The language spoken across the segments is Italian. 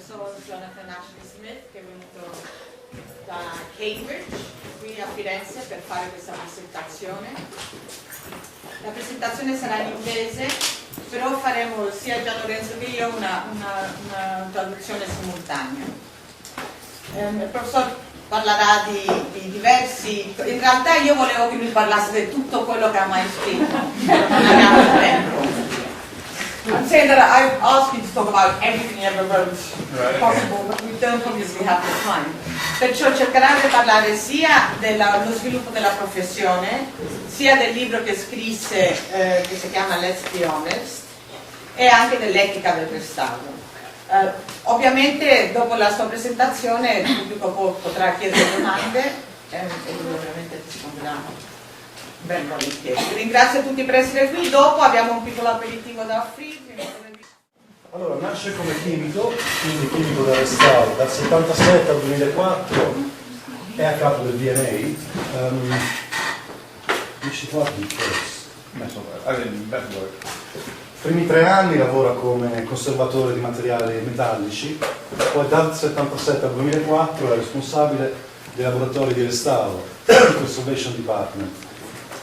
professor Jonathan Ashley Smith, che è venuto da Cambridge, qui a Firenze, per fare questa presentazione. La presentazione sarà in inglese, però faremo sia Gian Lorenzo che io una traduzione simultanea. Il professor parlerà di diversi... In realtà io volevo che lui parlasse di tutto quello che ha mai scritto, però non abbiamo tempo. I'm saying that I've asked you to talk about everything he ever wrote possible, but we don't obviously have the time. Perciò cercherà di parlare sia dello sviluppo della professione, sia del libro che scrisse, che si chiama Let's Be Honest, e anche dell'etica del restauro. Ovviamente dopo la sua presentazione il pubblico potrà chiedere domande e lui ovviamente risponderà ben volentieri. Ringrazio tutti per essere qui, dopo abbiamo un piccolo aperitivo da offrirvi. Allora, nasce come chimico, quindi chimico da restauro, dal 77 al 2004 è a capo del DNA. Primi 3 anni lavora come conservatore di materiali metallici, poi dal 77 al 2004 è responsabile dei laboratori di restauro, Conservation Department.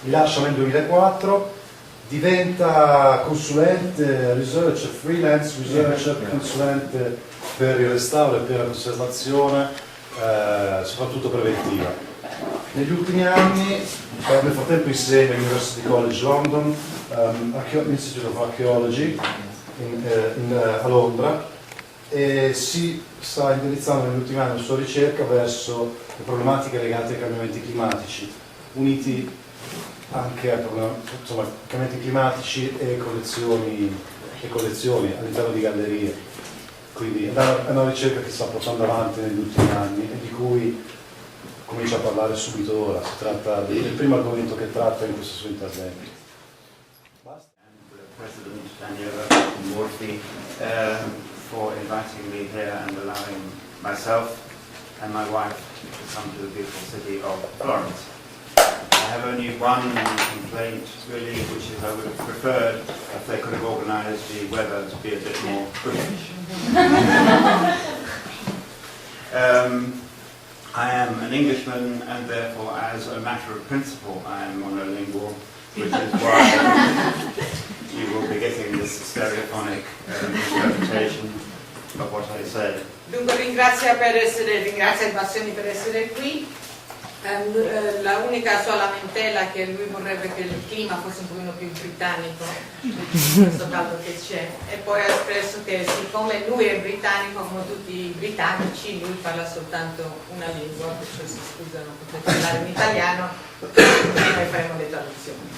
Li lascia nel 2004, diventa consulente, researcher, freelance researcher, consulente per il restauro e per la conservazione, soprattutto preventiva. Negli ultimi anni, nel frattempo insegna all'University College London, Institute of Archaeology a Londra, e si sta indirizzando negli ultimi anni la sua ricerca verso le problematiche legate ai cambiamenti climatici, uniti anche a cambiamenti climatici e collezioni all'interno di gallerie. Quindi è una ricerca che sta portando avanti negli ultimi anni e di cui comincia a parlare subito ora. Si tratta del primo argomento che tratta in questo suo intervento. President Daniela Murphy for inviting me here and allowing myself and my wife to come to the beautiful city of Florence. I have only one complaint, really, which is I would have preferred if they could have organised the weather to be a bit more British. I am an Englishman, and therefore, as a matter of principle, I am monolingual, which is why you will be getting this stereophonic interpretation of what I said. Dunque ringrazia i Bastioni per essere qui. La unica sua lamentela è che lui vorrebbe che il clima fosse un pochino più britannico, questo caldo che c'è, e poi ha espresso che siccome lui è britannico come tutti i britannici, lui parla soltanto una lingua, perciò si scusano, potete parlare in italiano e noi faremo le traduzioni.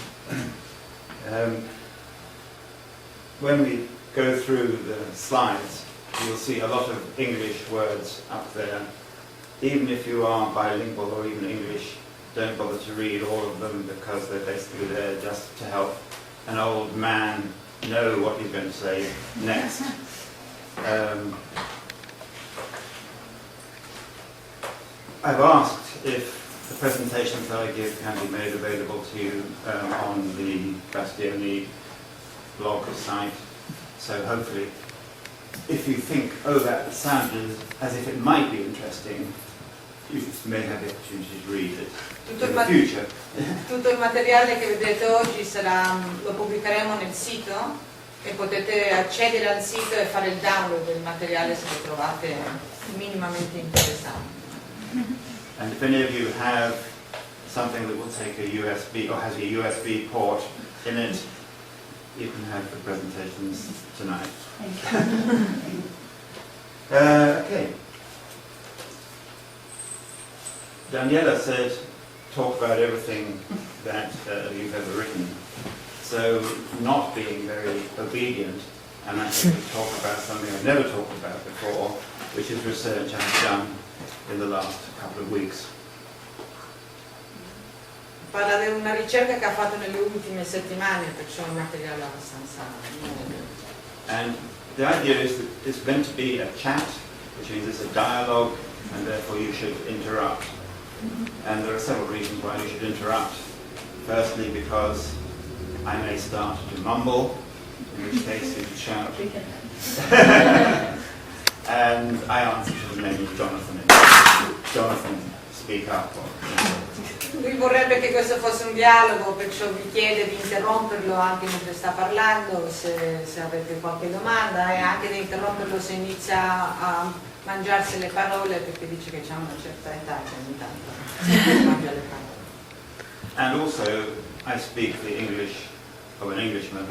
When we go through the slides, you'll see a lot of English words up there. Even if you are bilingual or even English, don't bother to read all of them because they're basically there just to help an old man know what he's going to say next. I've asked if the presentations that I give can be made available to you on the Bastioni blog site, so hopefully if you think, oh, that sounded as if it might be interesting, you may have the opportunity to read it in the future. Tutto il materiale che vedete oggi lo pubblicheremo nel sito e potete accedere al sito e fare il download del materiale se lo trovate minimamente interessante. And if any of you have something that will take a USB or has a USB port in it, you can have the presentations tonight. Okay. Daniela said, talk about everything that you've ever written. So, not being very obedient, and actually talk about something I've never talked about before, which is research I've done in the last couple of weeks. Parla di una ricerca che ha fatto nelle ultime settimane, perciò è un materiale abbastanza nuovo. And the idea is that it's meant to be a chat, which means it's a dialogue, and therefore you should interrupt. And there are several reasons why you should interrupt. Firstly, because I may start to mumble, in which case you should shout. And I answer to the name of Jonathan. Jonathan, speak up. Lui vorrebbe che questo fosse un dialogo, perciò vi chiede di interromperlo anche mentre sta parlando, se avete qualche domanda, e anche di interromperlo se inizia a mangiarsi le parole, perché dice che c'ha una certa età che ogni tanto mangia le parole. And also, I speak the English of an Englishman,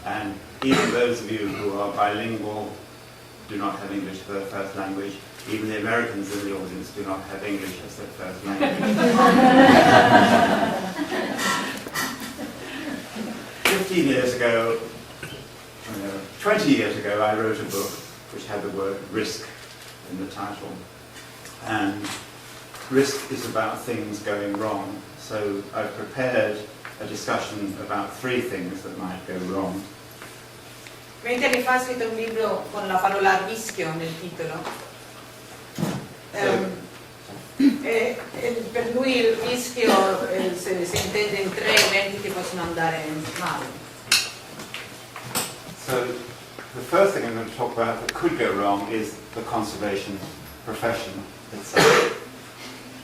and even those of you who are bilingual do not have English as their first language. Even the Americans in the audience do not have English as their first language. 15 years ago, 20 years ago, I wrote a book which had the word risk in the title. And risk is about things going wrong. So I've prepared a discussion about 3 things that might go wrong. 20 anni fa ha scritto un libro con la parola rischio nel titolo. Per lui il rischio si intende in 3 eventi che possono andare male. So the first thing I'm going to talk about that could go wrong is the conservation profession itself.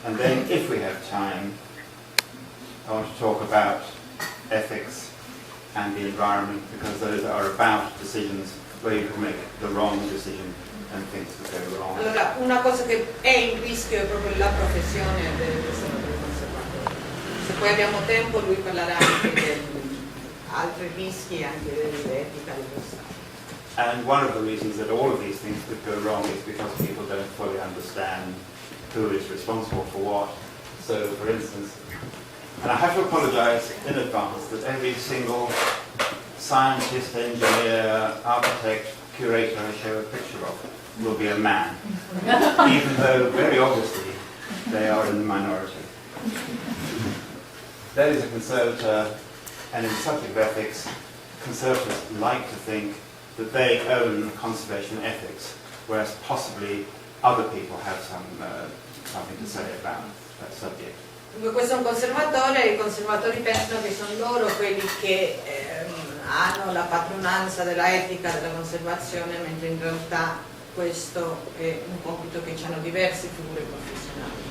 And then, if we have time, I want to talk about ethics and the environment, because those are about decisions where you can make the wrong decision and things that go wrong. Allora, una cosa che è in rischio è proprio la professione del conservatore. Se poi abbiamo tempo lui parlerà anche di altri rischi, anche dell'etica dello Stato. And one of the reasons that all of these things could go wrong is because people don't fully understand who is responsible for what. So, for instance, and I have to apologize in advance that every single scientist, engineer, architect, curator I show a picture of will be a man, even though very obviously they are in the minority. That is a conservator, and in the subject of ethics, conservators like to think that they own conservation ethics, whereas possibly other people have something to say about that subject. Dunque questo è un conservatore e i conservatori pensano che sono loro quelli che hanno la padronanza della etica della conservazione, mentre in realtà questo è un compito che hanno diverse figure professionali.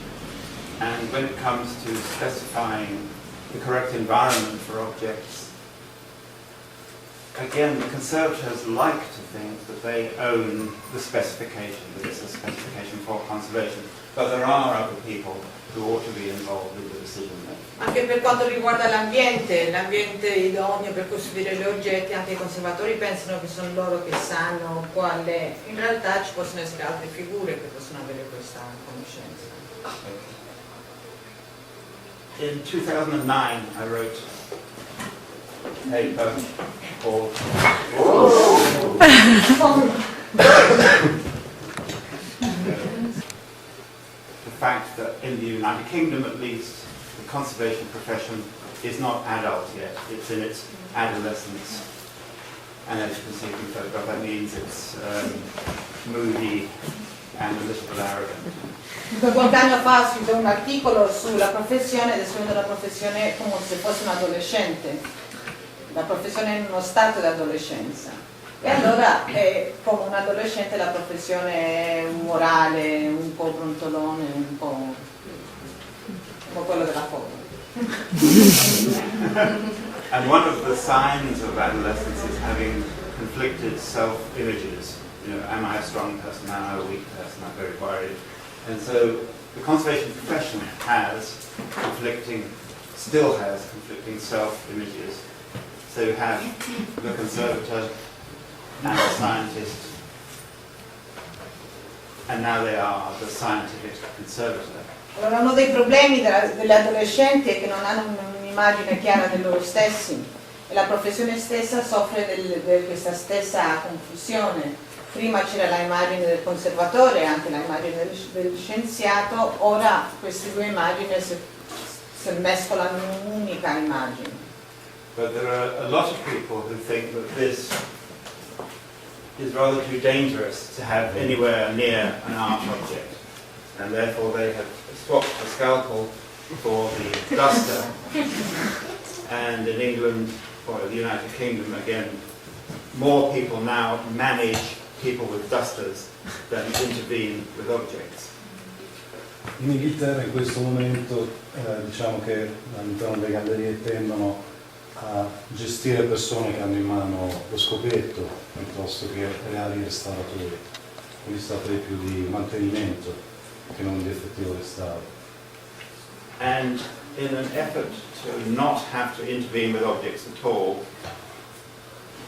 And when it comes to specifying the correct environment for objects, again, the conservators like to think that they own the specification, that it's a specification for conservation, but there are other people who ought to be involved in the decision making. Anche per quanto riguarda l'ambiente idoneo per costruire gli oggetti, anche i conservatori pensano che sono loro che sanno qual è. In realtà ci possono essere altre figure che possono avere questa conoscenza. In 2009, I wrote a paper called the fact that in the United Kingdom, at least, the conservation profession is not adult yet. It's in its adolescence. And as you can see from the photograph, that means it's moody and a little arrogant. Qualche anno fa ho scritto un articolo sulla professione, descrivendo la professione come se fosse un adolescente, la professione in uno stato di adolescenza. E allora, come un adolescente, la professione è un morale, un po' brontolone, un po' quello della foto. And one of the signs of adolescence is having conflicted self-images. You know, am I a strong person? Am I a weak person? I'm very worried. And so the conservation profession still has conflicting self-images. So you have the conservator and the scientist, and now they are the scientific conservator. Allora, uno dei problemi degli adolescenti è che non hanno un'immagine chiara di loro stessi e la professione stessa soffre di questa stessa confusione. Prima c'era l'immagine del conservatore e anche l'immagine del scienziato, ora queste due immagini si mescolano in un'unica immagine. But there are a lot of people who think that this is rather too dangerous to have anywhere near an art object, and therefore they have swapped the scalpel for the duster. And in England, or the United Kingdom again, more people now manage people with dusters than intervene with objects. In Inghilterra in questo momento diciamo che all'interno delle gallerie tendono a gestire persone che hanno in mano lo scopetto piuttosto che reali restauratori, quindi si tratta di più di mantenimento che non di effettivo restauro. And in an effort to not have to intervene with objects at all,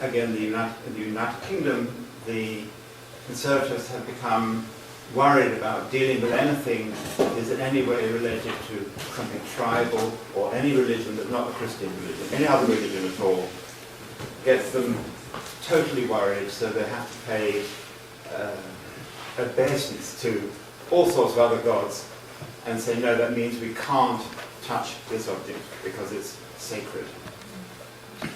again in the United Kingdom, the conservators have become worried about dealing with anything that is in any way related to something tribal or any religion that's not a Christian religion, any other religion at all, gets them totally worried, so they have to pay obeisance to all sorts of other gods and say, no, that means we can't touch this object because it's sacred.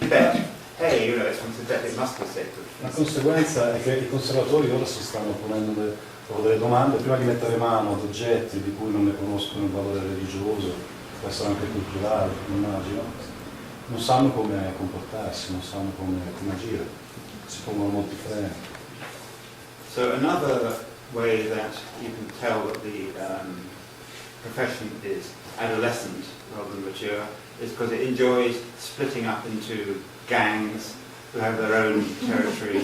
But, hey, you know, it's from Tibet, it must be sacred. La conseguenza è che i conservatori ora si stanno ponendo delle domande prima di mettere mano ad oggetti di cui non ne conoscono il valore religioso, può essere anche culturale, immagino, non sanno come comportarsi, non sanno come agire, si pongono molti freni. So another way that you can tell that the profession is adolescent rather than mature is because it enjoys splitting up into gangs who have their own territory.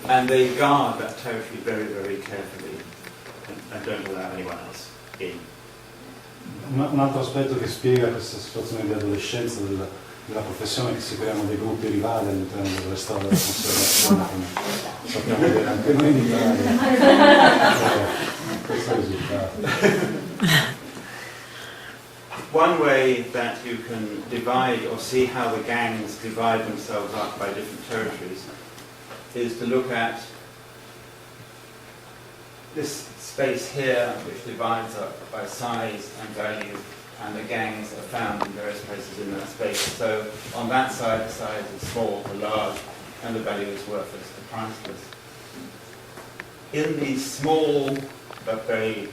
And they guard that territory very, very carefully and don't allow anyone else in. Un altro aspetto che spiega questa situazione di adolescenza della professione è che si creano dei gruppi rivali all'interno del restauro della conservazione, come sappiamo bene anche noi in Italia. Questo è il risultato. One way that you can divide or see how the gangs divide themselves up by different territories is to look at this space here, which divides up by size and value, and the gangs are found in various places in that space. So on that side, the size is small to large, and the value is worthless to priceless. In the small but very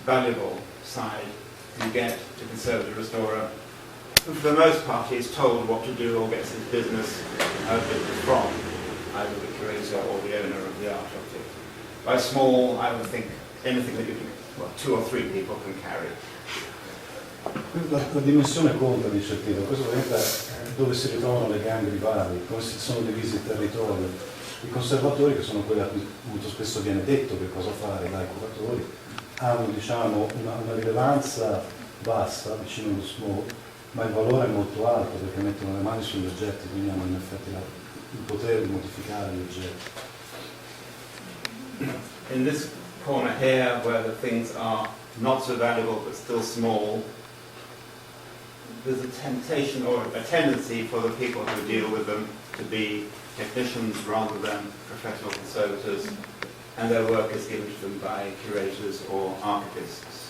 valuable side, you get the conservative restorer, who for the most part is told what to do or gets his business from either the curator or the owner of the art object. By small, I would think anything that you can, well, 2 or 3 people can carry. La dimensione conta, dice il titolo, questo ovviamente è dove si ritrovano le gang rivali, come si sono divisi il territorio. I conservatori, che sono quelli a cui molto spesso viene detto che cosa fare dai curatori, hanno diciamo, una rilevanza bassa, vicino allo small, ma il valore è molto alto perché mettono le mani sugli oggetti, quindi hanno in effetti il potere di modificare gli oggetti. In this corner here, where the things are not so valuable but still small, there's a temptation or a tendency for the people who deal with them to be technicians rather than professional conservators, and their work is given to them by curators or archivists.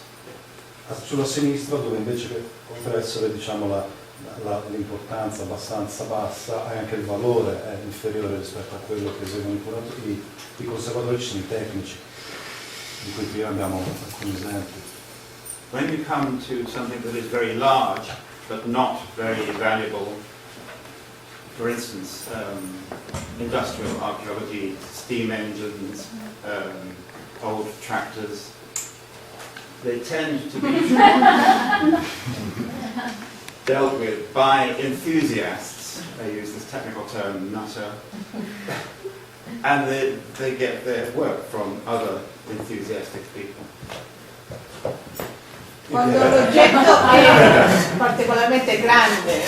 Sulla sinistra, dove invece oltre ad essere diciamo, l'importanza abbastanza bassa, anche il valore è inferiore rispetto a quello che eseguono i conservatori, ci sono i tecnici, di cui prima abbiamo alcuni esempi. When you come to something that is very large but not very valuable, for instance, industrial archaeology, steam engines, old tractors, they tend to be dealt with by enthusiasts. They use this technical term, nutter, and they get their work from other enthusiastic people. Quando l'oggetto è particolarmente grande,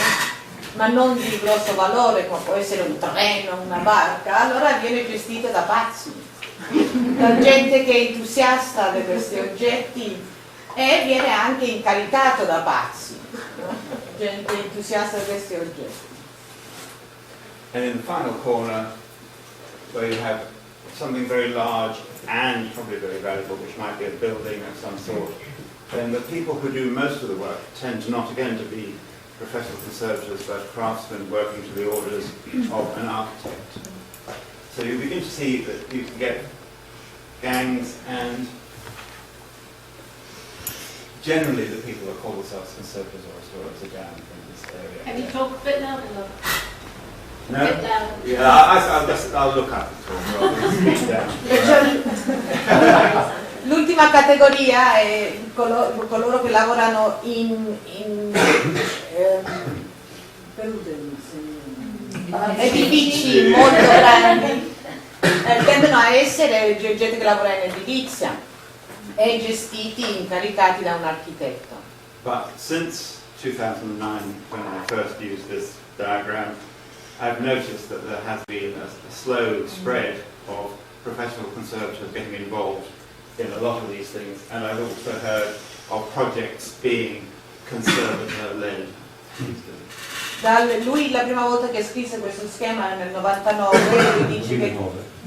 ma non di grosso valore, come può essere un treno, una barca, allora viene gestito da pazzi, da gente che è entusiasta di questi oggetti e viene anche incaricato da pazzi, no? Gente entusiasta di questi oggetti. And in the final corner, where you have something very large and probably very valuable, which might be a building of some sort, then the people who do most of the work tend not again to be professional conservators, but craftsmen working to the orders of an architect. So you begin to see that you can get gangs, and generally the people who call themselves conservators or restorers are down in this area. Can you talk a bit louder, love? No? Yeah, I'll look up it all. L'ultima categoria è coloro che lavorano in edifici molto grandi, tendono a essere gente che lavora in edilizia e gestiti, incaricati da un architetto. But since 2009, when I first used this diagram, I've noticed that there has been a slow spread of professional conservators getting involved in a lot of these things, and I've also heard of projects being conservator-led. Lui la prima volta che scrisse questo schema nel 99 dice che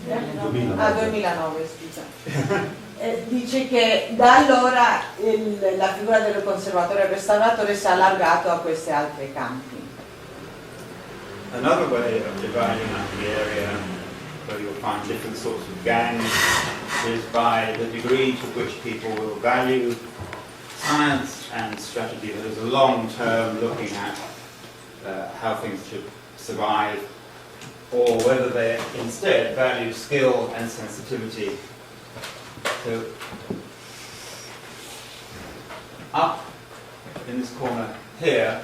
2009 scusa. Dice che da allora la figura del conservatore e restauratore si è allargato a questi altri campi. Another way of dividing up the area where you'll find different sorts of gangs is by the degree to which people will value science and strategy. There's a long term looking at how things should survive, or whether they instead value skill and sensitivity. So up in this corner here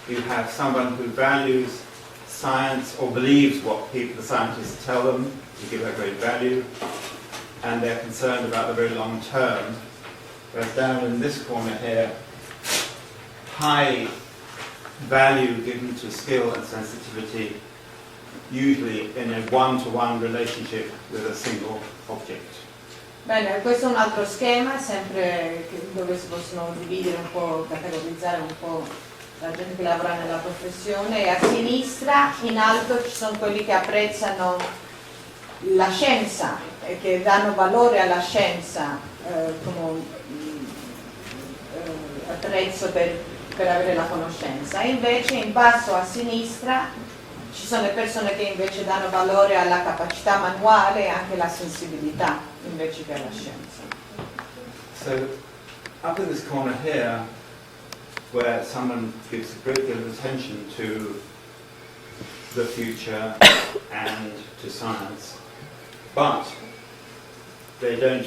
you have someone who values science or believes what the scientists tell them to give that great value, and they're concerned about the very long term. Whereas down in this corner here, high value given to skill and sensitivity, usually in a one-to-one relationship with a single object. Bene, questo è un altro schema, sempre dove si possono dividere un po', categorizzare un po' la gente che lavora nella professione, e a sinistra in alto ci sono quelli che apprezzano la scienza e che danno valore alla scienza come attrezzo per avere la conoscenza. E invece in basso a sinistra ci sono le persone che invece danno valore alla capacità manuale e anche alla sensibilità invece che alla scienza. So up in this corner here, where someone gives a great deal of attention to the future and to science, but they don't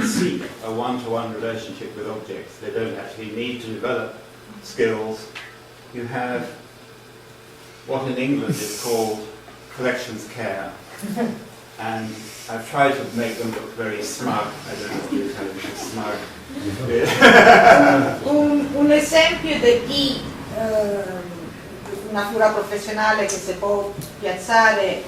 seek a one-to-one relationship with objects. They don't actually need to develop skills. You have what in England is called collections care. And I've tried to make them look very smug. I don't know what the Italian is, smug. Un esempio di chi, una figura professionale che si può piazzare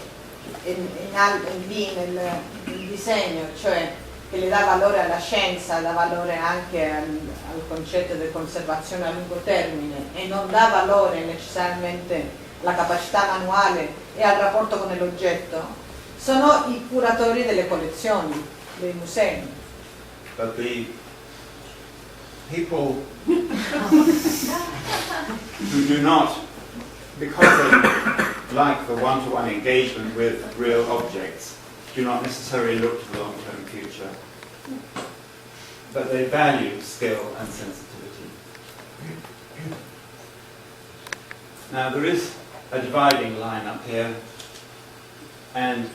lì nel disegno, cioè che le dà valore alla scienza, dà valore anche al concetto di conservazione a lungo termine e non dà valore necessariamente alla capacità manuale e al rapporto con l'oggetto, sono i curatori delle collezioni, dei musei. But the people who do not, because they like the one-to-one engagement with real objects, do not necessarily look to the long-term future, but they value skill and sensitivity. Now there is a dividing line up here, and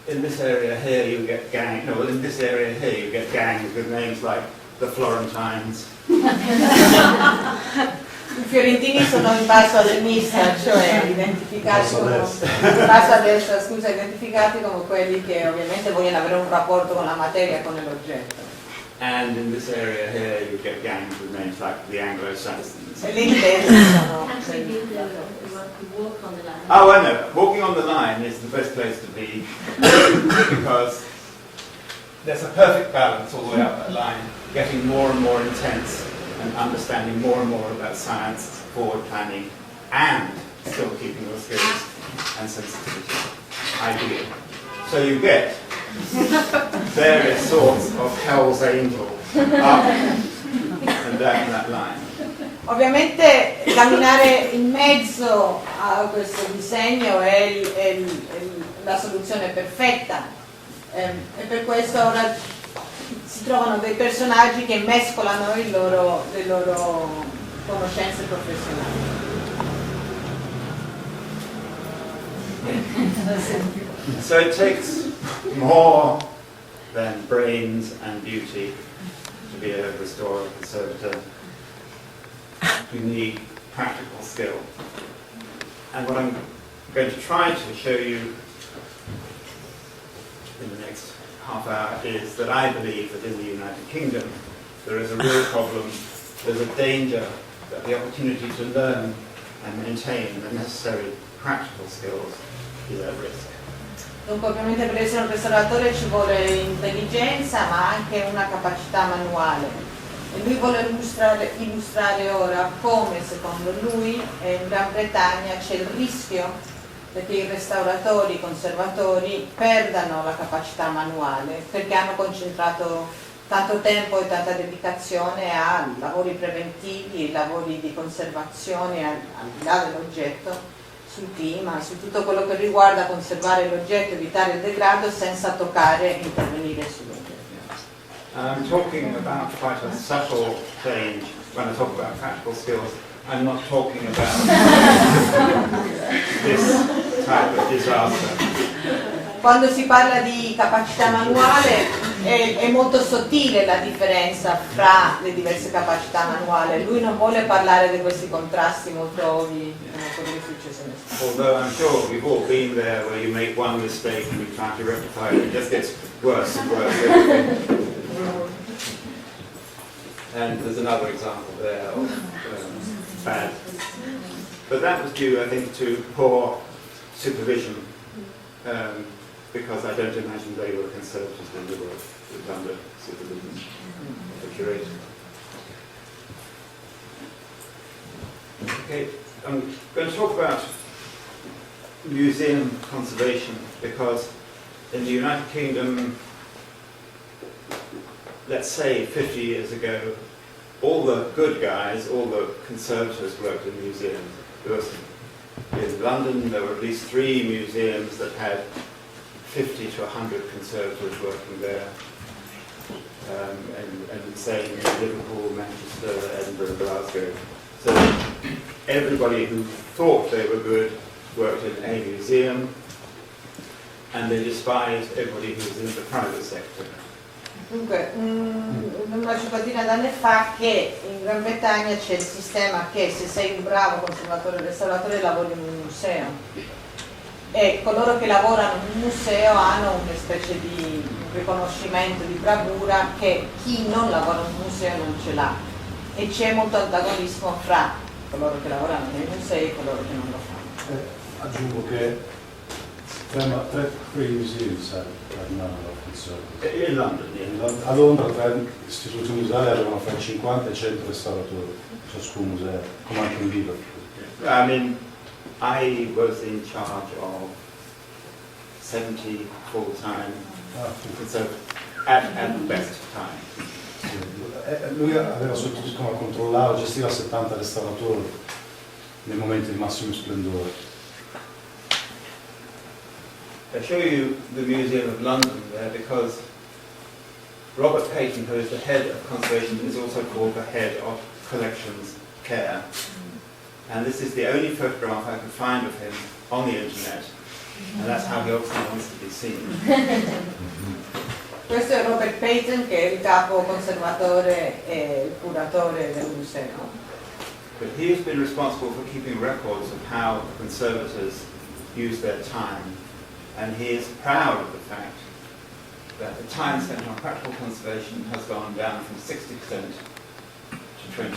in this area here you get gangs, no, in this area here you get gangs with names like the Florentines. I fiorentini sono in basso a sinistra, cioè identificati come, basso a destra, scusa, identificati come quelli che ovviamente vogliono avere un rapporto con la materia, con l'oggetto. And in this area here you get gangs with names like the Anglo-Saxons. E lì sono walk on the line. Oh, I know. Walking on the line is the best place to be because there's a perfect balance all the way up that line, getting more and more intense and understanding more and more about science, forward planning, and still keeping your skills and sensitivity. Ideal. So you get various sorts of Hell's Angel up and down that line. Ovviamente camminare in mezzo a questo disegno è la soluzione perfetta e per questo ora si trovano dei personaggi che mescolano le loro conoscenze professionali. So it takes more than brains and beauty to be a restorer, conservator. You need practical skill. And what I'm going to try to show you in the next half hour is that I believe that in the United Kingdom there is a real problem, there's a danger that the opportunity to learn and maintain the necessary practical skills is at risk. Dunque ovviamente per essere un restauratore ci vuole intelligenza ma anche una capacità manuale e lui vuole illustrare ora come secondo lui in Gran Bretagna c'è il rischio che i restauratori, i conservatori perdano la capacità manuale perché hanno concentrato tanto tempo e tanta dedicazione a lavori preventivi, lavori di conservazione al di là dell'oggetto, sul clima, su tutto quello che riguarda conservare l'oggetto, evitare il degrado senza toccare e intervenire sull'oggetto. I'm talking about quite a subtle change when I talk about practical skills. I'm not talking about this type of disaster. Quando si parla di capacità manuale è molto sottile la differenza fra le diverse capacità manuali. Lui non vuole parlare di questi contrasti molto ovvi come quello che è successo in estate. Although I'm sure we've all been there where you make one mistake and you try to rectify it, it just gets worse and worse. And there's another example there of bad. But that was due, I think, to poor supervision. Because I don't imagine they were conservators when they were under supervision of the curator. Okay, I'm going to talk about museum conservation because in the United Kingdom, let's say 50 years ago, all the good guys, all the conservators worked in museums. In London, there were at least 3 museums that had 50 to 100 conservators working there, and the same in Liverpool, Manchester, Edinburgh, Glasgow. So everybody who thought they were good worked in a museum, and they despised everybody who was in the private sector. Dunque, una cinquantina d'anni fa che in Gran Bretagna c'è il sistema che se sei un bravo conservatore o restauratore lavori in un museo e coloro che lavorano in un museo hanno una specie di riconoscimento di bravura che chi non lavora in un museo non ce l'ha e c'è molto antagonismo fra coloro che lavorano nei musei e coloro che non lo fanno. Aggiungo che 3 museums hanno In London, a Londra 3 istituti museali avevano fra 50 e 100 restauratori, ciascun museo, come anche in Liverpool. I mean, I was in charge of 70 full-time, so at the best time. Sì. Lui aveva sottotitolo a controllare, gestiva 70 restauratori nei momenti di massimo splendore. I show you the Museum of London there because Robert Peyton, who is the head of conservation, is also called the head of collections care. And this is the only photograph I could find of him on the internet, and that's how he obviously wants to be seen. Questo è Robert Peyton, che è il capo conservatore e il curatore del museo. But he has been responsible for keeping records of how conservators use their time, and he is proud of the fact that the time spent on practical conservation has gone down from 60% to 20%.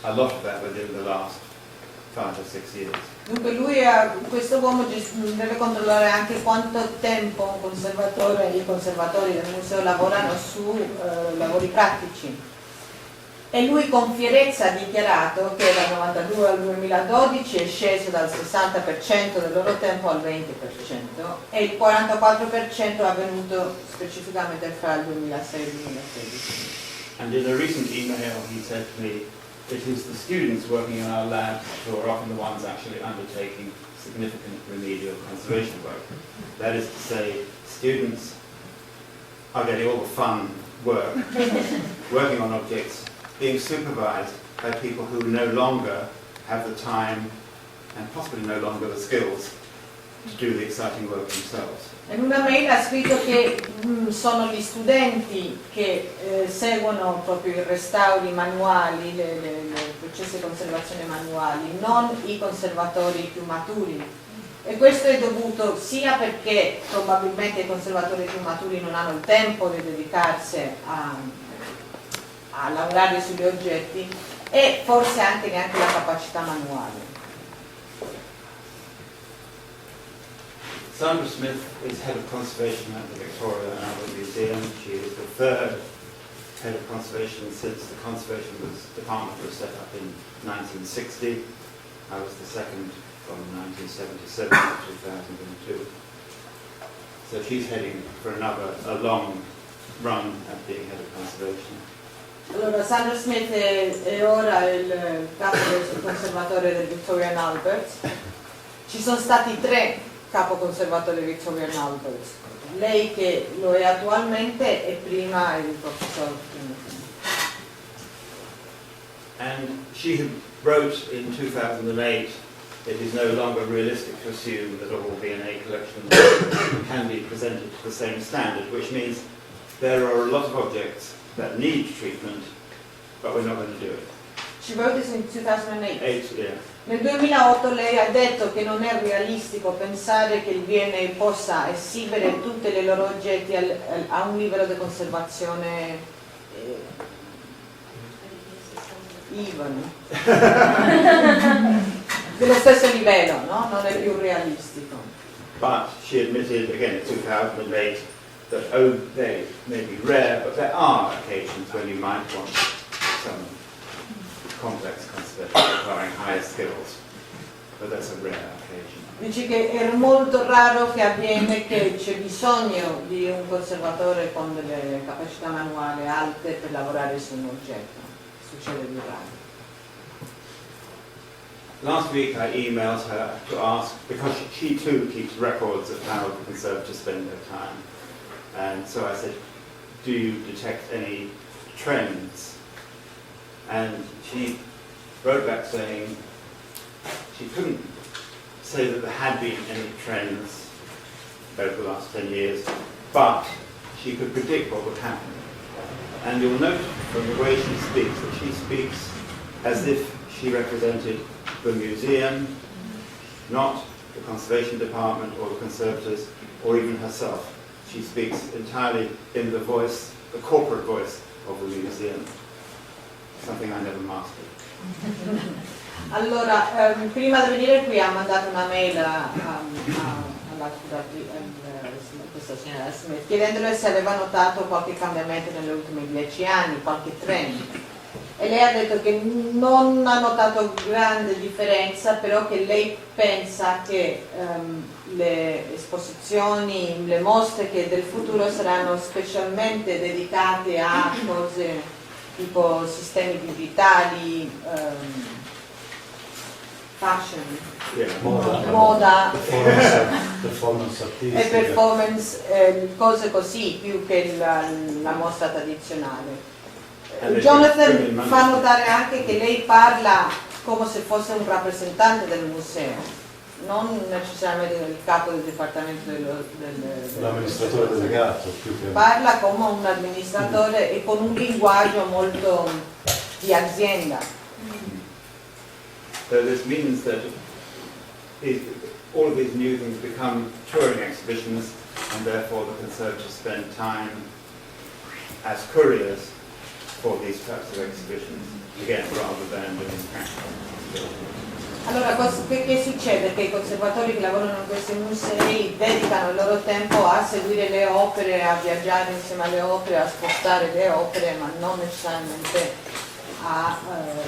A lot of that within the last 5 or 6 years. Dunque questo uomo deve controllare anche quanto tempo un conservatore e i conservatori del museo lavorano su lavori pratici. E lui con fierezza ha dichiarato che dal 92 al 2012 è sceso dal 60% del loro tempo al 20% e il 44% è avvenuto specificamente fra il 2006 e il 2016. And in a recent email he said to me, it is the students working in our labs who are often the ones actually undertaking significant remedial conservation work. That is to say, students are getting all the fun work, working on objects, being supervised by people who no longer have the time and possibly no longer the skills to do the exciting work themselves. In una mail ha scritto che sono gli studenti che seguono proprio i restauri manuali, i processi di conservazione manuali, non i conservatori più maturi. E questo è dovuto sia perché probabilmente i conservatori più maturi non hanno il tempo di dedicarsi a lavorare sugli oggetti e forse anche neanche la capacità manuale. Sandra Smith is head of conservation at the Victoria and Albert Museum. She is the third head of conservation since the conservation department was set up in 1960. I was the second from 1977 to 2002. So she's heading for a long run at being head of conservation. Allora, Sandra Smith è ora il capo del conservatore del Victoria and Albert. Ci sono stati 3 capo conservatore Victoria and Albert. Lei che lo è attualmente e prima il professor. And she wrote in 2008, it is no longer realistic to assume that all DNA collections can be presented to the same standard, which means there are a lot of objects that need treatment, but we're not going to do it. She wrote this in 2008. Yeah. Nel 2008 lei ha detto che non è realistico pensare che il DNA possa esibire tutti i loro oggetti a un livello di conservazione even. Dello stesso livello, no? Non è più realistico. But she admitted again in 2008 that they may be rare, but there are occasions when you might want some complex conservation requiring higher skills, but that's a rare occasion. Dice che è molto raro che avviene che c'è bisogno di un conservatore con delle capacità manuali alte per lavorare su un oggetto. Succede di raro. Last week I emailed her to ask, because she too keeps records of how the conservators spend their time. And so I said, do you detect any trends? And she wrote back saying she couldn't say that there had been any trends over the last 10 years, but she could predict what would happen. And you'll note from the way she speaks that she speaks as if she represented the museum, not the conservation department or the conservators, or even herself. She speaks entirely in the voice, the corporate voice of the museum. Something I never mastered. Allora, prima di venire qui ha mandato una mail questa signora Smith chiedendole se aveva notato qualche cambiamento negli ultimi 10 anni, qualche trend. E lei ha detto che non ha notato grande differenza, però che lei pensa che le esposizioni, le mostre che del futuro saranno specialmente dedicate a cose tipo sistemi digitali, fashion, moda performance artistica e performance, cose così, più che la mostra tradizionale. Jonathan fa notare anche che lei parla come se fosse un rappresentante del museo, non necessariamente del capo del dipartimento l'amministratore delegato, più che parla come un amministratore e con un linguaggio molto di azienda. So this means that all of these new things become touring exhibitions, and therefore the conservators spend time as couriers for these types of exhibitions, again, rather than doing practical. Allora, che succede? Che i conservatori che lavorano in questi musei dedicano il loro tempo a seguire le opere, a viaggiare insieme alle opere, a spostare le opere, ma non necessariamente a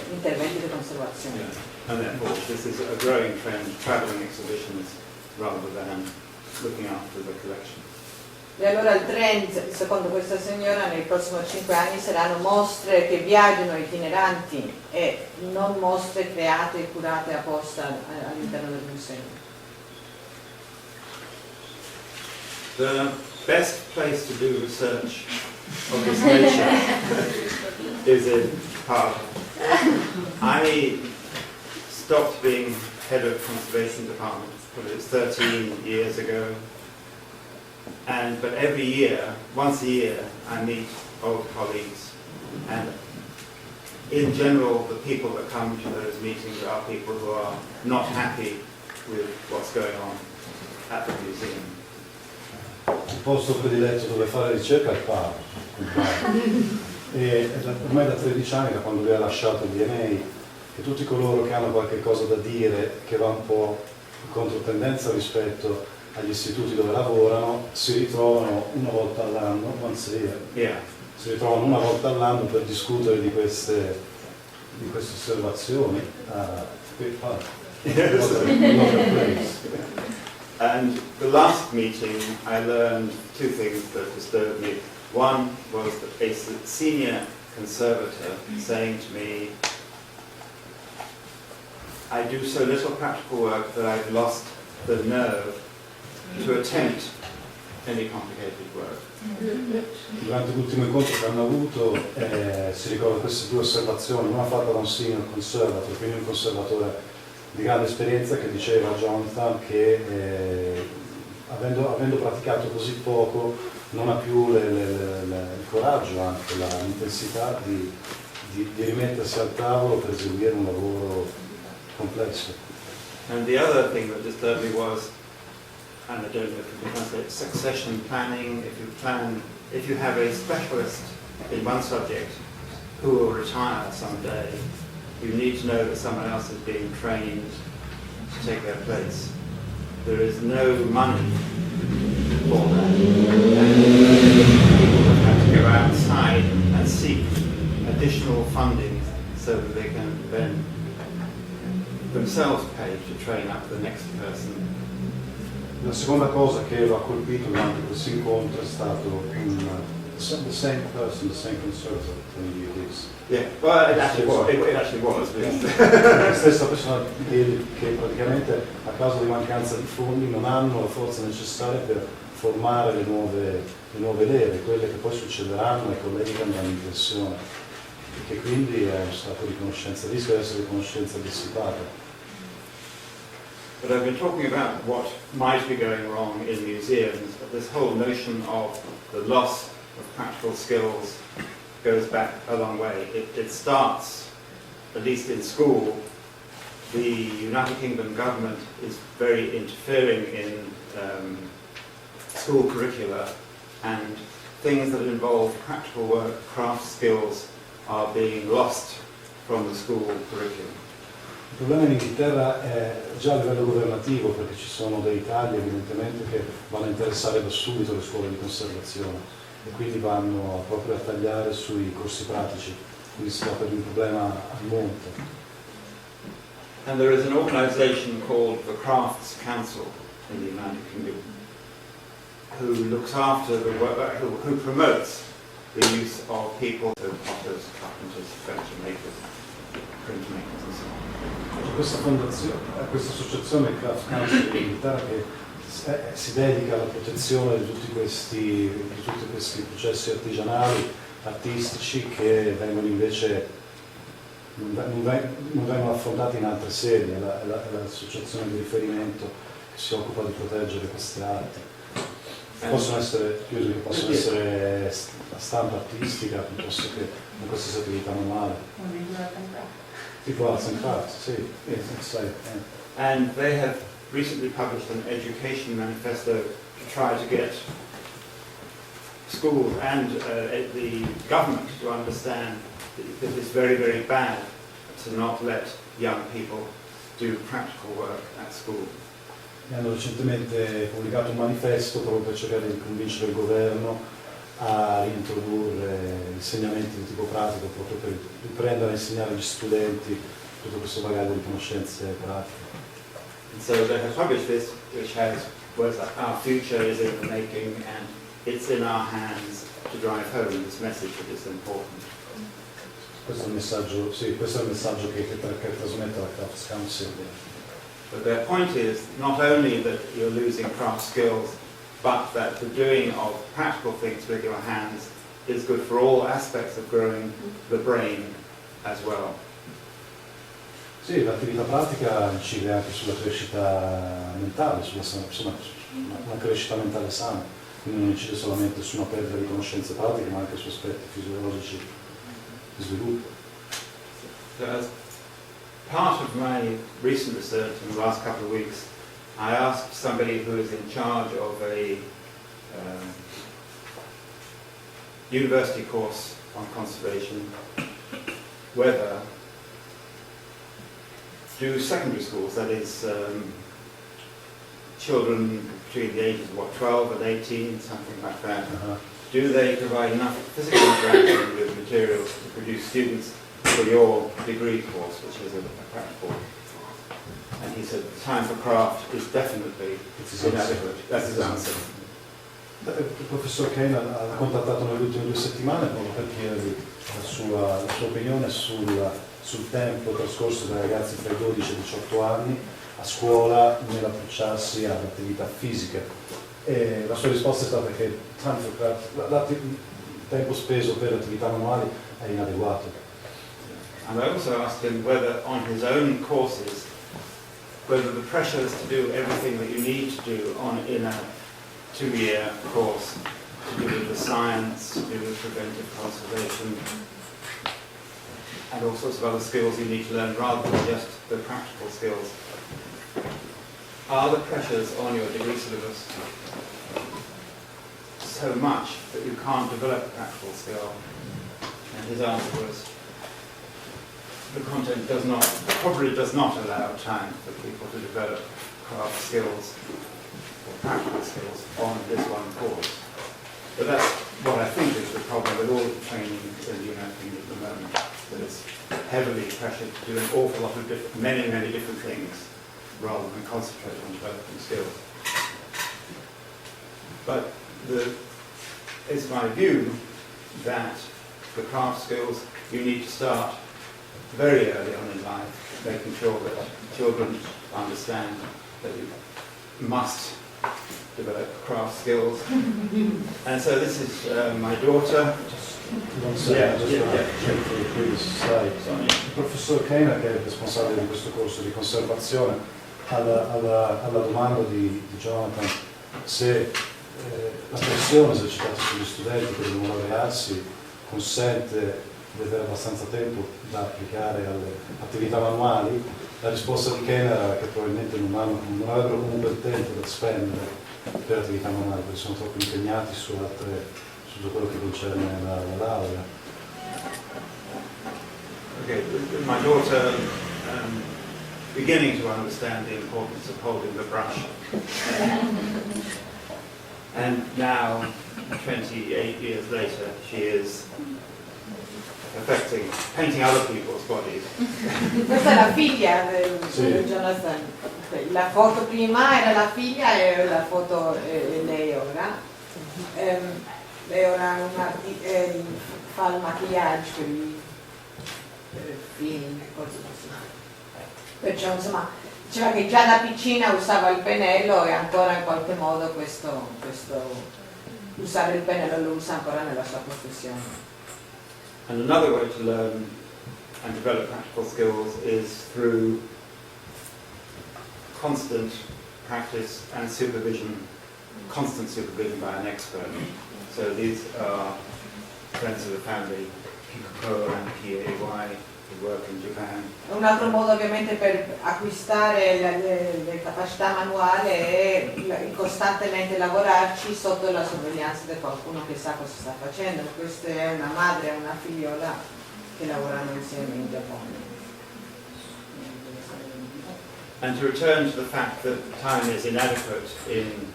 interventi di conservazione. Yeah. And therefore, this is a growing trend, travelling exhibitions rather than looking after the collection. E allora il trend, secondo questa signora, nei prossimi 5 anni saranno mostre che viaggiano itineranti e non mostre create e curate apposta all'interno del museo. The best place to do research of this nature is in Prague. I stopped being head of conservation department it was 13 years ago. But every year, once a year, I meet old colleagues, and in general, the people that come to those meetings are people who are not happy with what's going on at the museum. Il posto prediletto dove fare ricerca è il parco. E ormai da 13 anni, da quando lui ha lasciato il DNA, che tutti coloro che hanno qualche cosa da dire, che va un po' in controtendenza rispetto agli istituti dove lavorano, si ritrovano una volta all'anno, si ritrovano una volta all'anno per discutere di queste osservazioni. And the last meeting, I learned two things that disturbed me. One was a senior conservator saying to me, I do so little practical work that I've lost the nerve to attempt any complicated work. Durante l'ultimo incontro che hanno avuto si ricorda queste due osservazioni, una fatta da un senior conservator, quindi un conservatore di grande esperienza, che diceva a Jonathan che avendo praticato così poco non ha più il coraggio, anche l'intensità di rimettersi al tavolo per eseguire un lavoro complesso. And the other thing that disturbed me was, and I don't know if you can translate, succession planning. If you have a specialist in one subject who will retire someday, you need to know that someone else is being trained to take their place. There is no money for that. And people have to go outside and seek additional funding so that they can then themselves pay to train up the next person. La seconda cosa che lo ha colpito durante questo incontro è stato the same person, the same conservator from the UDs. Yeah, well, it actually was. La stessa persona che praticamente a causa di mancanza di fondi non hanno la forza necessaria per formare le nuove leve, quelle che poi succederanno ai colleghi che andranno in pensione, e che quindi è uno stato di conoscenza, rischia di essere di conoscenza dissipata. But I've been talking about what might be going wrong in museums, but this whole notion of the loss of practical skills goes back a long way. It starts, at least in school, the United Kingdom government is very interfering in school curricula, and things that involve practical work, craft skills, are being lost from the school curriculum. Il problema in Inghilterra è già a livello governativo, perché ci sono dei tagli evidentemente che vanno a interessare da subito le scuole di conservazione e quindi vanno proprio a tagliare sui corsi pratici, quindi si va per un problema a monte. And there is an organization called the Crafts Council in the United Kingdom who looks after the work, who promotes the use of people, so potters, carpenters, furniture makers, printmakers and so on. C'è questa associazione, il Crafts Council in Inghilterra, che si dedica alla protezione di tutti questi processi artigianali, artistici, che vengono invece non vengono affrontati in altre sedi. È l'associazione di riferimento che si occupa di proteggere queste arti. Possono essere a stampa artistica piuttosto che una qualsiasi attività manuale. Tipo arts and crafts, sì. And they have recently published an education manifesto to try to get schools and the government to understand that it's very, very bad to not let young people do practical work at school. E hanno recentemente pubblicato un manifesto proprio per cercare di convincere il governo a introdurre insegnamenti di tipo pratico, proprio per riprendere a insegnare agli studenti tutto questo bagaglio di conoscenze pratiche. And so they have published this, which has words like "Our future is in the making" and "It's in our hands" to drive home this message that is important. Questo è il messaggio, sì, questo è il messaggio che trasmette la Crafts Council. But their point is not only that you're losing craft skills, but that the doing of practical things with your hands is good for all aspects of growing the brain as well. Sì, Sì, l'attività pratica incide anche sulla crescita mentale, una crescita mentale sana, quindi non incide solamente su una perdita di conoscenze pratiche, ma anche su aspetti fisiologici di sviluppo. So as part of my recent research in the last couple of weeks, I asked somebody who is in charge of a university course on conservation whether do secondary schools, that is children between the ages of 12 and 18, something like that, do they provide enough physical interaction with materials to produce students for your degree course, which is a practical? And he said the time for craft is definitely inadequate. That's his answer. Il professor Kane ha contattato nelle ultime 2 settimane proprio per chiedergli la sua opinione sul tempo trascorso dai ragazzi tra i 12 e i 18 anni a scuola nell'approcciarsi alle attività fisiche. E la sua risposta è stata che il tempo speso per le attività manuali è inadeguato. And I also asked him whether on his own courses, whether the pressures to do everything that you need to do in a 2-year course, to do with the science, to do with preventive conservation, and all sorts of other skills you need to learn rather than just the practical skills. Are the pressures on your degree syllabus so much that you can't develop a practical skill? And his answer was, the content probably does not allow time for people to develop craft skills or practical skills on this one course. But that's what I think is the problem with all the training in the United Kingdom at the moment, that it's heavily pressured to do an awful lot of many different things rather than concentrate on developing skills. But it's my view that the craft skills you need to start very early on in life, making sure that children understand that you must develop craft skills. And so this is my daughter. Il professor Kane, che è il responsabile di questo corso di conservazione, alla domanda di Jonathan se la pressione esercitata sugli studenti per non laurearsi consente di avere abbastanza tempo da applicare alle attività manuali, la risposta di Kane era che probabilmente non avrebbero comunque il tempo da spendere per attività manuali, perché sono troppo impegnati su tutto quello che concerne la laurea. Okay, my daughter beginning to understand the importance of holding the brush. And now, 28 years later, she is painting other people's bodies. Questa è la figlia di Jonathan. La foto prima era la figlia e la foto è lei ora. Lei ora fa il maquillaggio per i film, cose così. Perciò insomma diceva che già da piccina usava il pennello e ancora in qualche modo questo usare il pennello lo usa ancora nella sua professione. And another way to learn and develop practical skills is through constant practice and supervision, constant supervision by an expert. So these are friends of the family, Kikuko and Kiei, who work in Japan. Un altro modo ovviamente per acquistare le capacità manuali è costantemente lavorarci sotto la sorveglianza di qualcuno che sa cosa sta facendo. Questa è una madre e una figliola che lavorano insieme in Giappone. And to return to the fact that time is inadequate in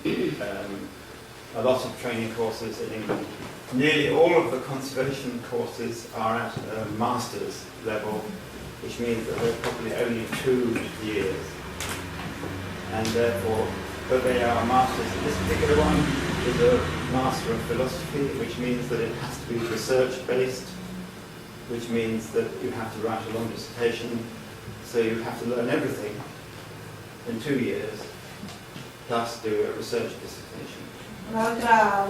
a lot of training courses in England, nearly all of the conservation courses are at a master's level, which means that they're probably only 2 years. And therefore, but they are masters. This particular one is a Master of Philosophy, which means that it has to be research-based, which means that you have to write a long dissertation, so you have to learn everything in 2 years, plus do a research dissertation. Un'altra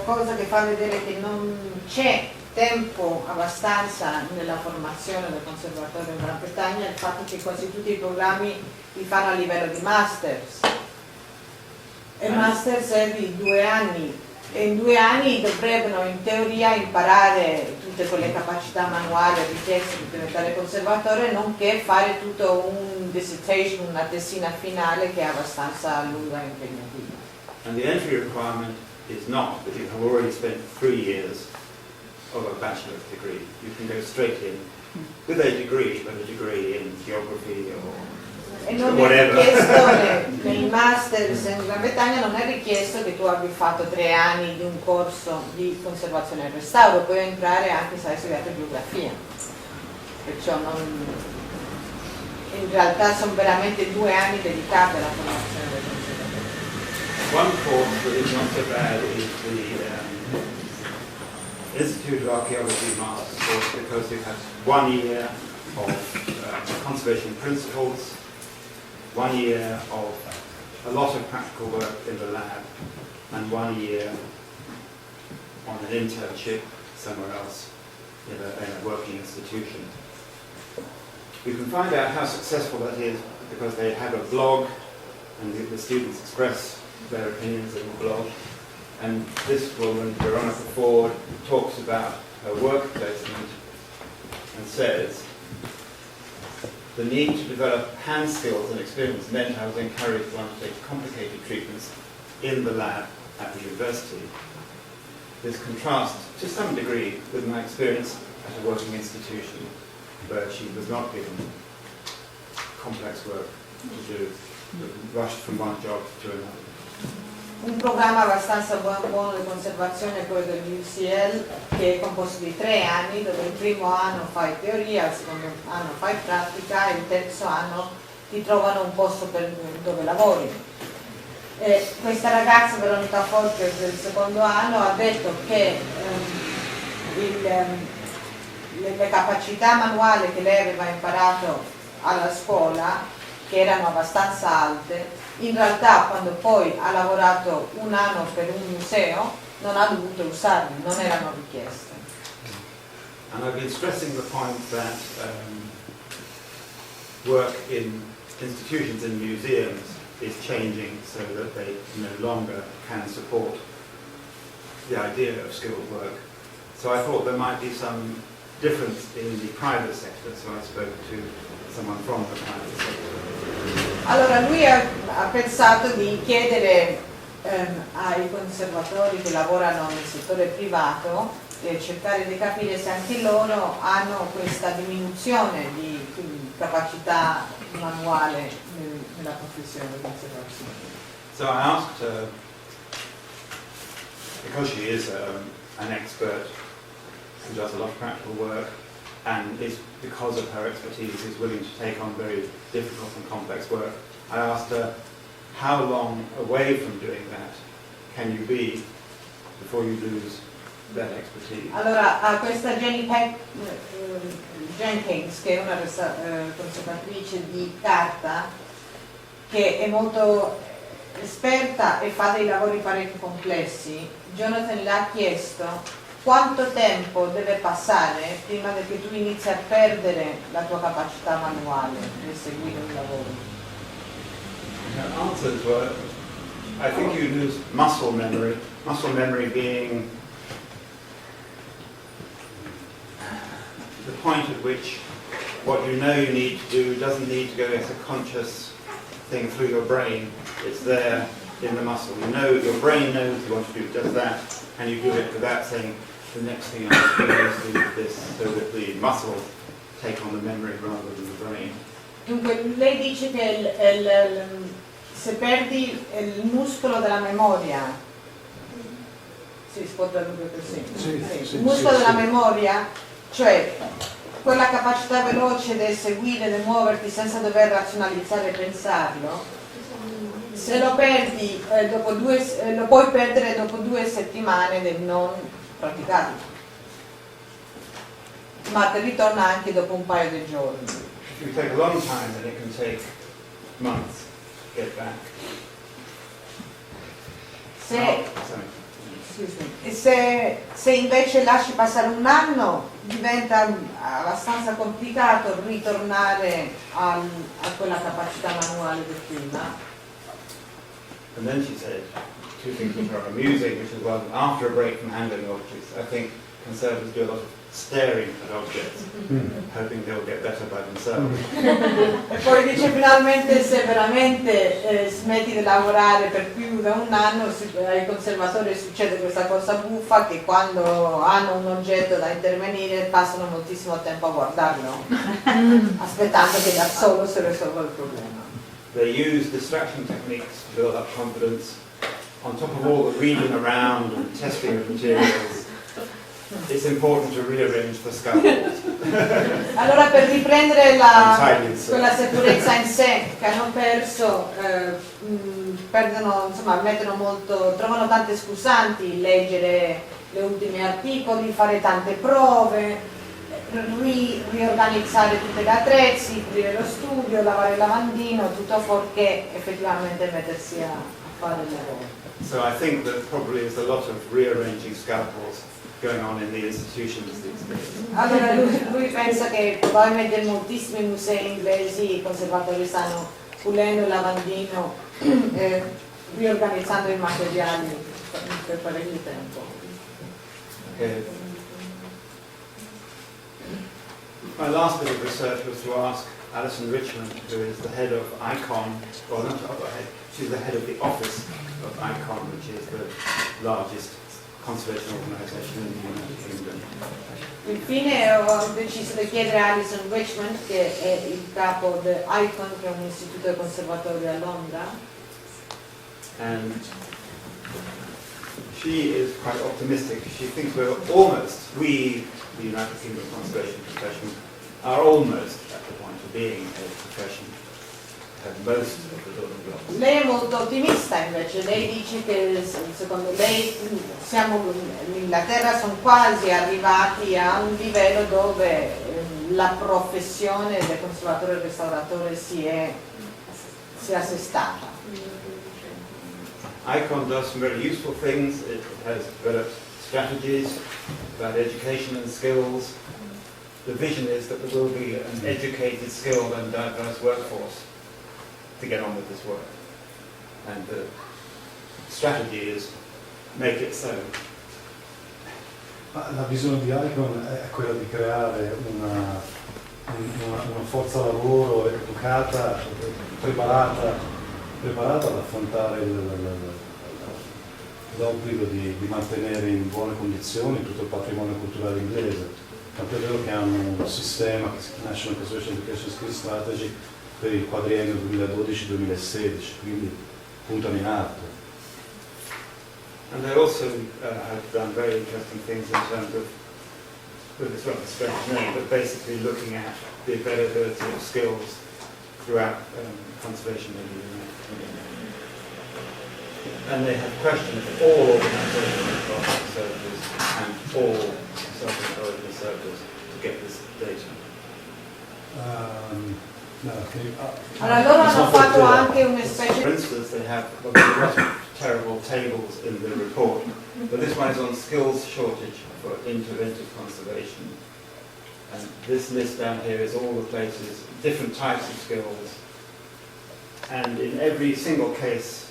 cosa che fa vedere che non c'è tempo abbastanza nella formazione del conservatorio in Gran Bretagna il fatto che quasi tutti i programmi li fanno a livello di masters. E il masters è di 2 anni e in 2 anni dovrebbero in teoria imparare tutte quelle capacità manuali richieste per diventare conservatore, nonché fare tutto un dissertation, una tessina finale che è abbastanza lunga e impegnativa. And the entry requirement is not that you have already spent 3 years of a bachelor's degree. You can go straight in with a degree, but a degree in geography or E non whatever. è richiesto nei masters in Gran Bretagna, non è richiesto che tu abbia fatto 3 anni di un corso di conservazione e restauro, puoi entrare anche se hai studiato geografia. Perciò in realtà sono veramente 2 anni dedicati alla formazione del conservatore. One course that is not so bad is the Institute of Archaeology Master's course, because it has 1 year of conservation principles, 1 year of a lot of practical work in the lab, and 1 year on an internship somewhere else in a working institution. You can find out how successful that is because they have a blog, and the students express their opinions in the blog. And this woman, Veronica Ford, talks about her work placement and says, the need to develop hand skills and experience meant I was encouraged to undertake complicated treatments in the lab at the university. This contrasts to some degree with my experience at a working institution where she was not given complex work to do, but rushed from one job to another. Un programma abbastanza buono di conservazione è quello dell'UCL, che è composto di 3 anni, dove il primo anno fai teoria, il secondo anno fai pratica e il terzo anno ti trovano un posto dove lavori. Questa ragazza, Veronica Forte, del secondo anno, ha detto che le capacità manuali che lei aveva imparato alla scuola, che erano abbastanza alte, in realtà quando poi ha lavorato 1 anno per un museo non ha dovuto usarli, non erano richieste. And I've been stressing the point that work in institutions and museums is changing so that they no longer can support the idea of skilled work. So I thought there might be some difference in the private sector, so I spoke to someone from the private sector. Allora lui ha pensato di chiedere ai conservatori che lavorano nel settore privato e cercare di capire se anche loro hanno questa diminuzione di capacità manuale nella professione di conservazione. So I asked her, because she is an expert who does a lot of practical work, and is, because of her expertise, is willing to take on very difficult and complex work. I asked her, how long away from doing that can you be before you lose that expertise? Allora, a questa Jenny Jenkins, che è una conservatrice di carta, che è molto esperta e fa dei lavori parecchio complessi, Jonathan le ha chiesto quanto tempo deve passare prima che tu inizi a perdere la tua capacità manuale di eseguire un lavoro. Her answers were, I think you lose muscle memory being the point at which what you know you need to do doesn't need to go as a conscious thing through your brain. It's there in the muscle. You know, your brain knows you want to do just that, and you do it without saying, the next thing I have to do is do this, so that the muscles take on the memory rather than the brain. Dunque, lei dice che se perdi il muscolo della memoria, si può tradurre così, il muscolo della memoria, cioè quella capacità veloce di seguire, di muoverti senza dover razionalizzare e pensarlo, se lo perdi lo puoi perdere dopo 2 settimane del non praticato, ma ti ritorna anche dopo un paio di giorni. If you take a long time, then it can take months to get back. E se invece lasci passare un anno diventa abbastanza complicato ritornare a quella capacità manuale di prima. And then she said two things which are amusing, which is, well, after a break from handling objects, I think conservators do a lot of staring at objects, hoping they'll get better by themselves. E poi dice finalmente se veramente smetti di lavorare per più di un anno, ai conservatori succede questa cosa buffa che quando hanno un oggetto da intervenire passano moltissimo tempo a guardarlo, aspettando che da solo si risolva il problema. They use distraction techniques to build up confidence. On top of all the reading around and testing of materials, it's important to rearrange the scaffolds. Allora per riprendere quella sicurezza in sé che hanno perso, perdono, insomma, trovano tante scusanti, leggere gli ultimi articoli, fare tante prove, riorganizzare tutti gli attrezzi, pulire lo studio, lavare il lavandino, tutto fuorché effettivamente mettersi a fare il lavoro. So I think that probably there's a lot of rearranging scaffolds going on in the institutions these days. Allora lui pensa che probabilmente in moltissimi musei inglesi i conservatori stanno pulendo il lavandino e riorganizzando i materiali per parecchio tempo. Okay. My last bit of research was to ask Alison Richmond, who is the head of ICON, well not the head, she's the head of the office of ICON, which is the largest conservation organisation in the United Kingdom. Infine ho deciso di chiedere a Alison Richmond, che è il capo di ICON, che è un istituto di conservatori a Londra. And she is quite optimistic. She thinks we, the United Kingdom conservation profession, are almost at the point of being a profession. Most of the building blocks. Lei è molto ottimista invece, lei dice che secondo lei l'Inghilterra sono quasi arrivati a un livello dove la professione del conservatore e restauratore si è assestata. ICON does some very useful things. It has developed strategies about education and skills. The vision is that there will be an educated, skilled and diverse workforce to get on with this work. And the strategy is make it so. La visione di ICON è quella di creare una forza lavoro educata, preparata ad affrontare l'obbligo di mantenere in buone condizioni tutto il patrimonio culturale inglese. Tant'è vero che hanno un sistema che si chiama National Conservation Education Skills Strategy per il quadriennio 2012-2016, quindi puntano in alto. And they also have done very interesting things in terms of, well, it's not a strange name, but basically looking at the availability of skills throughout conservation in the United Kingdom. And they have questioned all organisations across conservators and all self-employed conservators to get this data. Allora loro hanno fatto anche una specie. For instance, they have a lot of terrible tables in the report, but this one is on skills shortage for interventive conservation. And this list down here is all the places, different types of skills. And in every single case,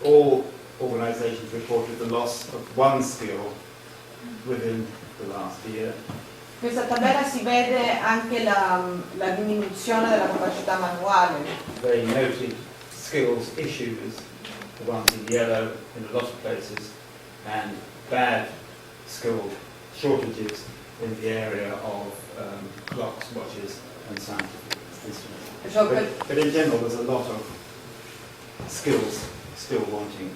all organisations reported the loss of one skill within the last year. Questa tabella si vede anche la diminuzione della capacità manuale. They noted skills issues, the ones in yellow in a lot of places, and bad skill shortages in the area of clocks, watches and scientific instruments. But in general there's a lot of skills still wanting.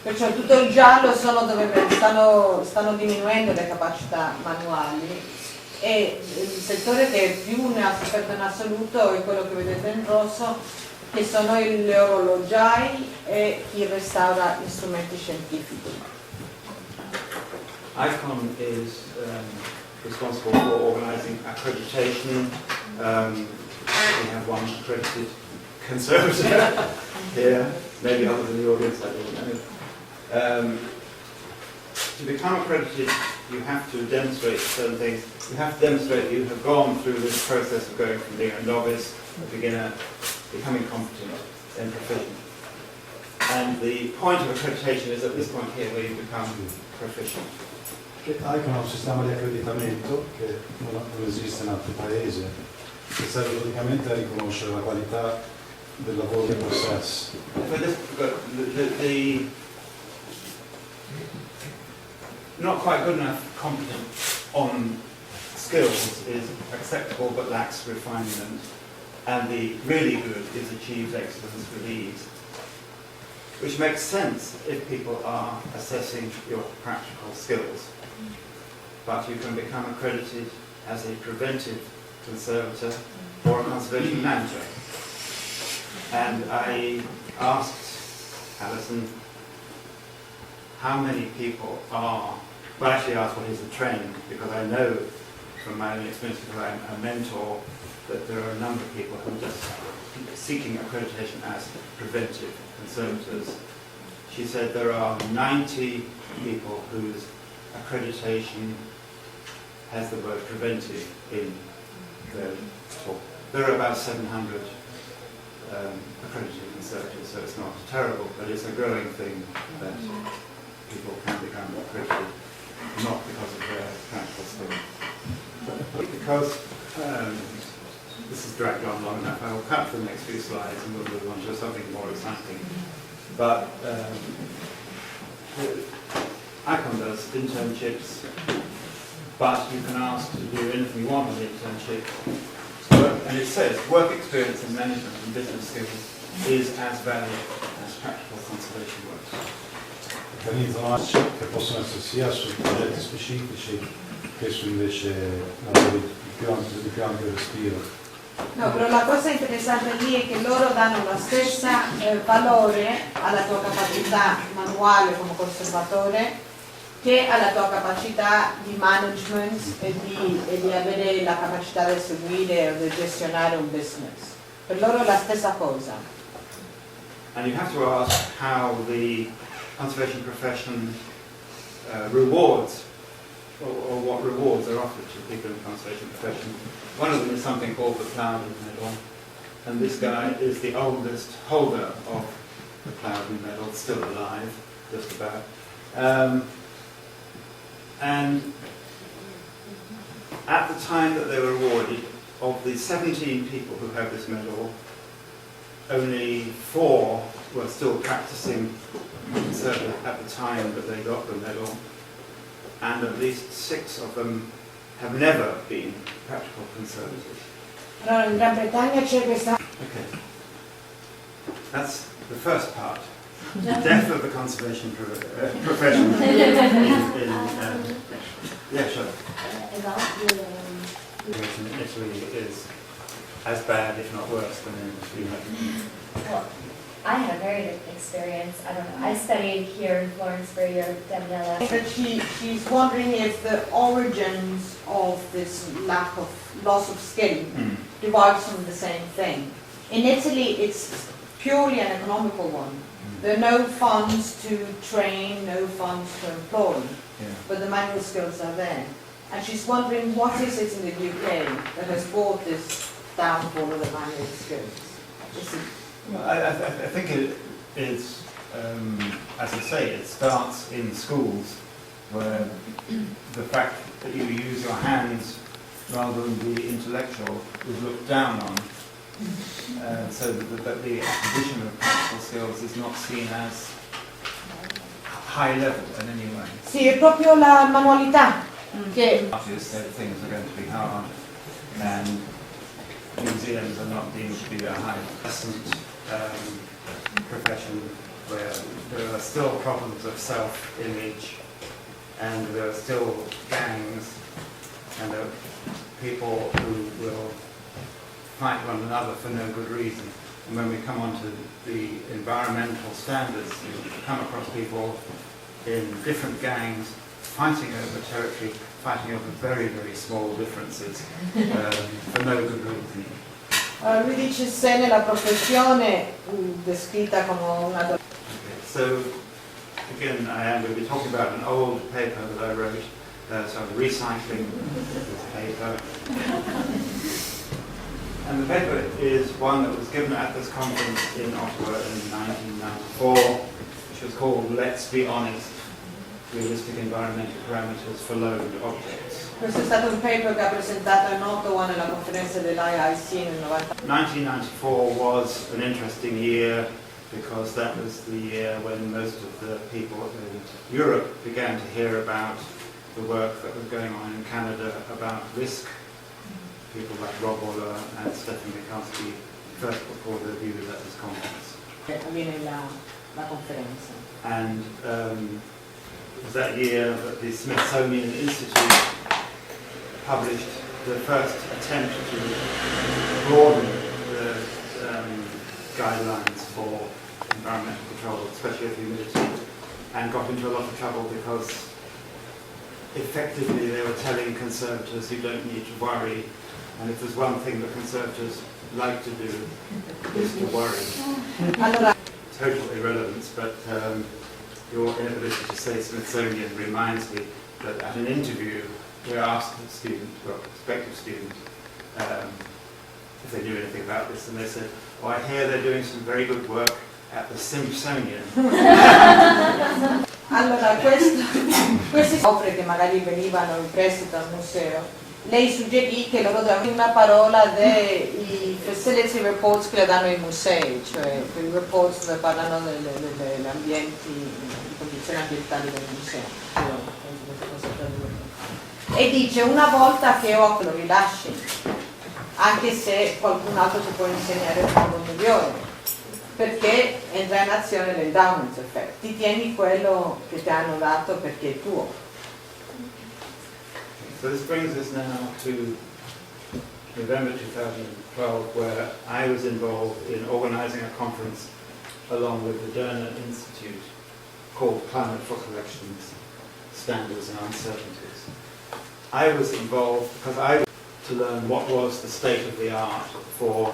Perciò tutto il giallo sono dove stanno diminuendo le capacità manuali e il settore che più ne ha sofferto in assoluto è quello che vedete in rosso, che sono gli orologiai e chi restaura strumenti scientifici. ICON is responsible for organising accreditation. We have one accredited conservator here, maybe others in the audience, I don't know. to become accredited, you have to demonstrate certain things. You have to demonstrate that you have gone through this process of going from being a novice, a beginner, becoming competent, then proficient. And the point of accreditation is at this point here where you become proficient. ICON ha un sistema di accreditamento che non esiste in altri paesi, che serve praticamente a riconoscere la qualità del lavoro del processo. The not quite good enough competent on skills is acceptable but lacks refinement, and the really good is achieves excellence with ease, which makes sense if people are assessing your practical skills. But you can become accredited as a preventive conservator or a conservation manager. And I asked Alison how many people are, well, actually asked what is the trend, because I know from my own experience, because I'm a mentor, that there are a number of people who are just seeking accreditation as preventive conservators. She said there are 90 people whose accreditation has the word preventive in their talk. There are about 700 accredited conservators, so it's not terrible, but it's a growing thing that people can become accredited, not because of their practical skills. Because this has dragged on long enough, I will cut the next few slides and we'll move on to something more exciting. But ICON does internships, but you can ask to do anything you want on the internship. And it says work experience in management and business skills is as valid as practical conservation work. Organizzano che possono essere sia su progetti specifici che su invece lavori di più ampio respiro. No, però la cosa interessante lì è che loro danno lo stesso valore alla tua capacità manuale come conservatore che alla tua capacità di management e di avere la capacità di seguire o di gestionare un business. Per loro è la stessa cosa. And you have to ask how the conservation profession rewards, or what rewards are offered to people in the conservation profession. One of them is something called the Plowden Medal, and this guy is the oldest holder of the Plowden Medal, still alive, just about. And at the time that they were awarded, of the 17 people who have this medal, only 4 were still practicing conservative at the time that they got the medal, and at least 6 of them have never been practical conservatives. Allora in Gran Bretagna c'è questa... Okay. That's the first part. Death of the conservation profession. Yeah, sure. About In Italy is as bad, if not worse, than in Sweden. Well, I had a very different experience. I don't know. I studied here in Florence for a year with Daniela. But she's wondering if the origins of this loss of skill derives from the same thing. In Italy, it's purely an economical one. There are no funds to train, no funds to employ, but the manual skills are there. And she's wondering what is it in the UK that has brought this downfall of the manual skills? Well, I think it is, as I say, it starts in schools where the fact that you use your hands rather than the intellectual is looked down on. So that the acquisition of practical skills is not seen as high level in any way. Sì, è proprio la manualità che... Obviously, things are going to be hard, and museums are not deemed to be a high pleasant profession where there are still problems of self-image, and there are still gangs, and there are people who will fight one another for no good reason. And when we come on to the environmental standards, you come across people in different gangs fighting over territory, fighting over very, very small differences for no good reason. Allora lui dice se nella professione descritta come una... So again, I am going to be talking about an old paper that I wrote, so I'm recycling this paper. And the paper is one that was given at this conference in Ottawa in 1994, which was called Let's Be Honest, Realistic Environmental Parameters for Load Objects. Questo è stato un paper che ha presentato in Ottawa nella conferenza dell'IIC nel 90. 1994 was an interesting year because that was the year when most of the people in Europe began to hear about the work that was going on in Canada about risk. People like Rob Waller and Stephen Mikowski first put forward their views at this conference. Avviene la conferenza. And it was that year that the Smithsonian Institute published the first attempt to broaden the guidelines for environmental control, especially of humidity, and got into a lot of trouble because effectively they were telling conservators you don't need to worry, and if there's one thing that conservators like to do is to worry. Total irrelevance, but your inability to say Smithsonian reminds me that at an interview we asked a student, well, a prospective student, if they knew anything about this, and they said, oh, I hear they're doing some very good work at the Smithsonian. Allora, queste opere che magari venivano in prestito al museo, lei suggerì che loro davano una parola dei facility reports che le danno i musei, cioè quei reports dove parlano degli ambienti, di condizioni ambientali del museo. E dice, una volta che ho lo rilasci, anche se qualcun altro ti può insegnare un modo migliore, perché entra in azione l'endowment effect, ti tieni quello che ti hanno dato perché è tuo. So this brings us now to November 2012, where I was involved in organizing a conference along with the Derner Institute called Climate for Collections, Standards and Uncertainties. I was involved because I wanted to learn what was the state of the art for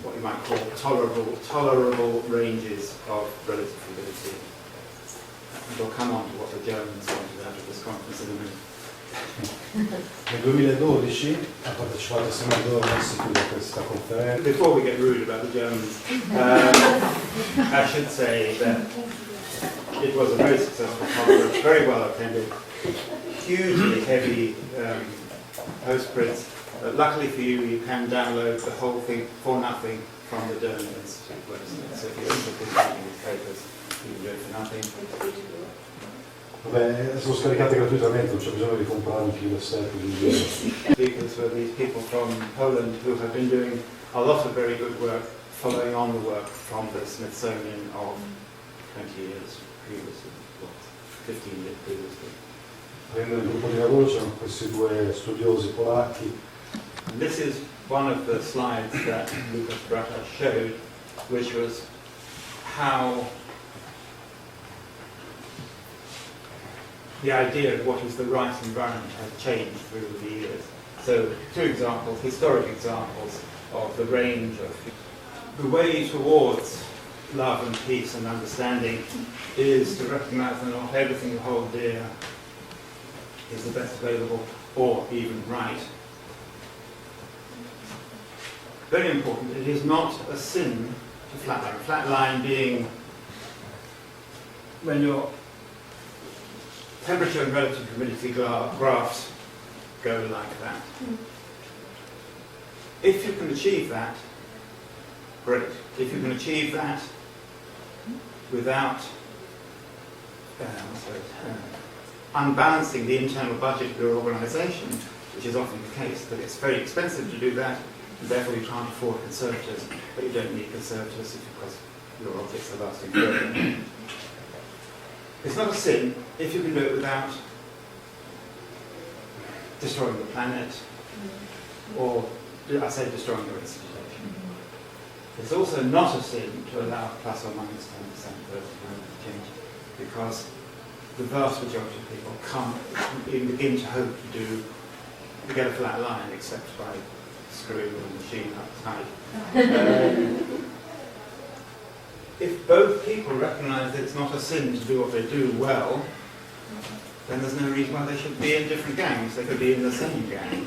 what you might call tolerable ranges of relative humidity. And we'll come on to what the Germans wanted out of this conference in a minute. Nel 2012 ha partecipato assieme a Florence a questa conferenza. Before we get rude about the Germans, I should say that it was a very successful conference, very well attended, hugely heavy postprints. Luckily for you, you can download the whole thing for nothing from the Derner Institute website. So if you're interested in reading these papers, you can do it for nothing. Vabbè, sono scaricate gratuitamente, non c'è bisogno di comprare un chilo set. Speakers were these people from Poland who have been doing a lot of very good work, following on the work from the Smithsonian of 20 years previously, 15 years previously. All'interno del gruppo di lavoro c'erano questi due studiosi polacchi. And this is one of the slides that Lucas Brata showed, which was how the idea of what is the right environment has changed through the years. So, two examples, historic examples of the range of the way towards love and peace and understanding is to recognize that not everything you hold dear is the best available or even right. Very important, it is not a sin to flatline. Flatline being when your temperature and relative humidity graphs go like that. If you can achieve that, great. If you can achieve that without unbalancing the internal budget of your organisation, which is often the case, that it's very expensive to do that, and therefore you can't afford conservators, but you don't need conservators because your objects are lasting forever. It's not a sin if you can do it without destroying the planet, or I say destroying your institution. It's also not a sin to allow plus or minus 10% climate change, because the vast majority of people can't even begin to hope to get a flat line except by screwing the machine up tight. if both people recognise that it's not a sin to do what they do well, then there's no reason why they should be in different gangs. They could be in the same gang.